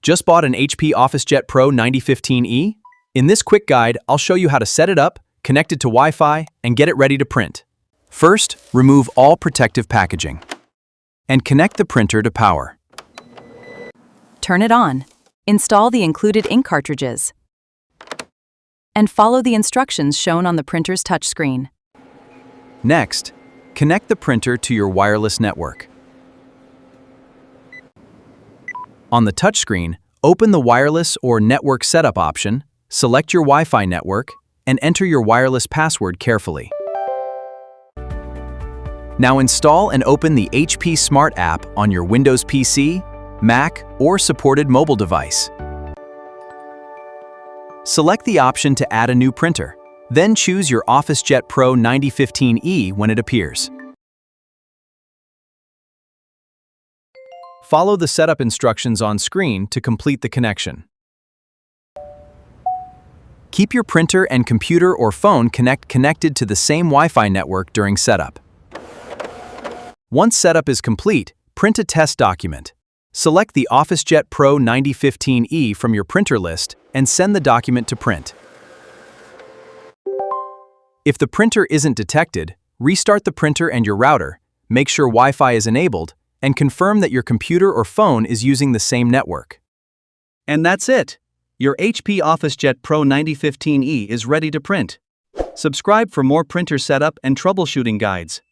Just bought an HP OfficeJet Pro 9015E? In this quick guide, I'll show you how to set it up, connect it to Wi-Fi, and get it ready to print. First, remove all protective packaging. And connect the printer to power. Turn it on. Install the included ink cartridges. And follow the instructions shown on the printer's touchscreen. Next, connect the printer to your wireless network. On the touchscreen, open the Wireless or Network Setup option, select your Wi-Fi network, and enter your wireless password carefully. Now install and open the HP Smart app on your Windows PC, Mac, or supported mobile device. Select the option to add a new printer, then choose your OfficeJet Pro 9015E when it appears. Follow the setup instructions on screen to complete the connection. Keep your printer and computer or phone connected to the same Wi-Fi network during setup. Once setup is complete, print a test document. Select the OfficeJet Pro 9015E from your printer list and send the document to print. If the printer isn't detected, restart the printer and your router, make sure Wi-Fi is enabled, and confirm that your computer or phone is using the same network. And that's it! Your HP OfficeJet Pro 9015E is ready to print. Subscribe for more printer setup and troubleshooting guides.